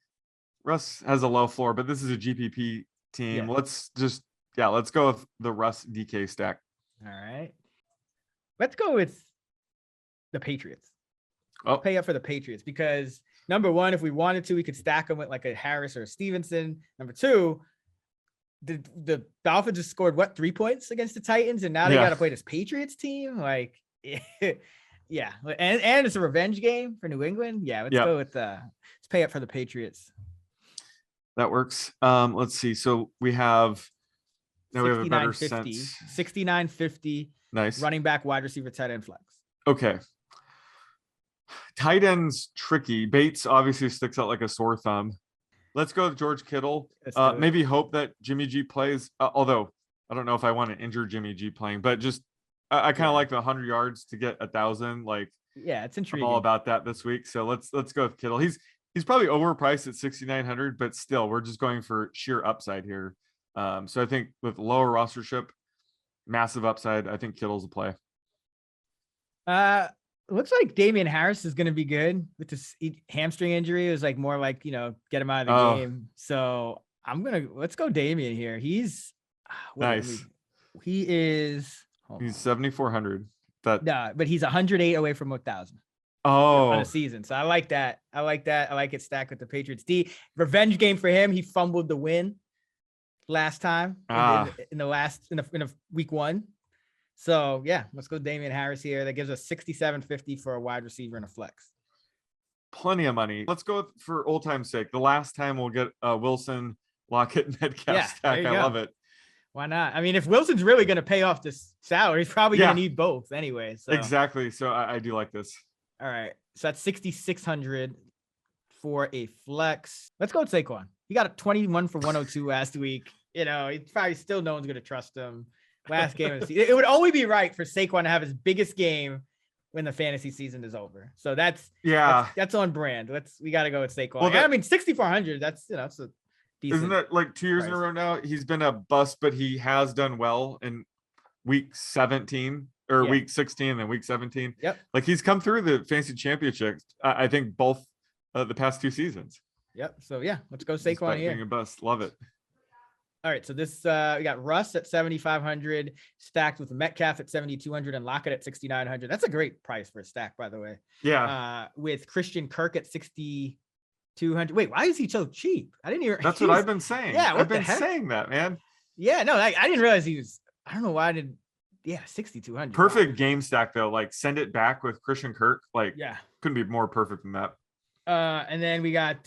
Russ has a low floor, but this is a GPP team. Yeah. Let's go with the Russ DK stack. All right. Let's go with the Patriots. Oh. Pay up for the Patriots because number one, if we wanted to, we could stack them with like a Harris or a Stevenson. Number two, the Dolphins just scored 3 points against the Titans, and now they got to play this Patriots team. Like, yeah, and it's a revenge game for New England. Yeah, let's go with let's pay up for the Patriots. That works. Let's see. So we have a better sense. 69.50. Nice. Running back, wide receiver, tight end, flex. Okay. Tight end's tricky. Bates obviously sticks out like a sore thumb. Let's go with George Kittle. Maybe hope that Jimmy G plays. Although I don't know if I want to injure Jimmy G playing, but just I kind of like the 100 yards to get 1,000. Like, yeah, it's intriguing. I'm all about that this week. So let's go with Kittle. He's probably overpriced at 6,900, but still, we're just going for sheer upside here. So I think with lower rostership, massive upside, I think Kittle's a play. Looks like Damian Harris is going to be good with this hamstring injury. It was like more like, get him out of the game. So let's go Damian here. He's nice. He's 7,400. But he's 108 away from 1,000. On a season. So I like that. I like it stacked with the Patriots. Revenge game for him. He fumbled the win last time in the week one. So yeah, let's go Damian Harris here. That gives us 67.50 for a wide receiver and a flex. Plenty of money. Let's go for old time's sake. The last time we'll get Wilson, Lockett, Metcalf stack. I love it. Why not? I mean, if Wilson's really going to pay off this salary, he's probably going to need both anyway. So. Exactly. So I do like this. All right. So that's 6,600 for a flex. Let's go with Saquon. He got a 21 for 102 last week. It's probably still no one's going to trust him. Last game of the season. It would only be right for Saquon to have his biggest game when the fantasy season is over. So that's on brand. We got to go with Saquon. Well, I mean, 6,400. That's a decent. Isn't that like 2 years in a row now? He's been a bust, but he has done well in week 17 or week 16 and then week 17. Yep. Like he's come through the fantasy championships. I think both the past 2 seasons. Yep. So yeah, let's go Saquon here. Being a bust. Love it. All right, so this we got Russ at 7,500, stacked with Metcalf at 7,200, and Lockett at 6,900. That's a great price for a stack, by the way. Yeah. With Christian Kirk at 60, 200. Wait, why is he so cheap? I didn't hear. That's what I've been saying. Yeah, I've been saying that, man. Yeah, no, I didn't realize he was. I don't know why I did. Yeah, 6,200. Perfect game stack though. Like send it back with Christian Kirk. Like, yeah, couldn't be more perfect than that. And then we got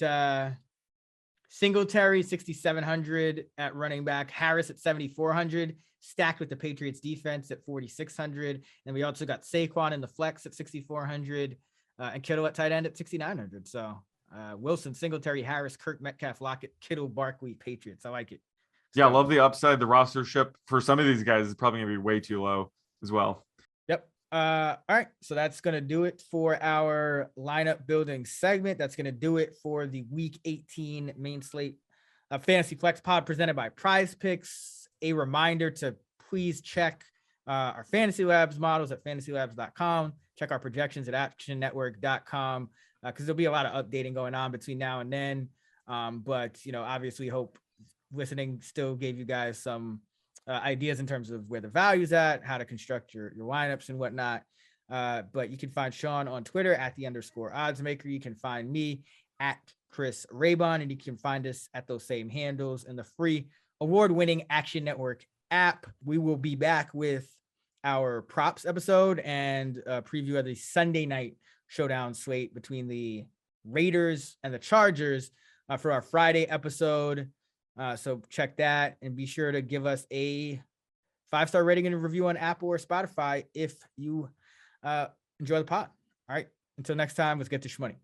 Singletary 6,700 at running back, Harris at 7,400, stacked with the Patriots defense at 4,600. And we also got Saquon in the flex at 6,400, and Kittle at tight end at 6,900. So Wilson, Singletary, Harris, Kirk, Metcalf, Lockett, Kittle, Barkley, Patriots. I like it. So, yeah, I love the upside. The rostership for some of these guys is probably gonna be way too low as well. Yep. All right. So that's going to do it for our lineup building segment. That's going to do it for the week 18 main slate Fantasy Flex Pod presented by Prize Picks. A reminder to please check our Fantasy Labs models at fantasylabs.com. Check our projections at actionnetwork.com because there'll be a lot of updating going on between now and then. But, obviously hope listening still gave you guys some ideas in terms of where the value's at, how to construct your lineups and whatnot. But you can find Sean on Twitter at @the_oddsmaker. You can find me at Chris Raybon, and you can find us at those same handles in the free award-winning Action Network app. We will be back with our props episode and a preview of the Sunday night showdown slate between the Raiders and the Chargers for our Friday episode. So check that and be sure to give us a 5-star rating and a review on Apple or Spotify if you enjoy the pod. All right. Until next time, let's get to shmoney.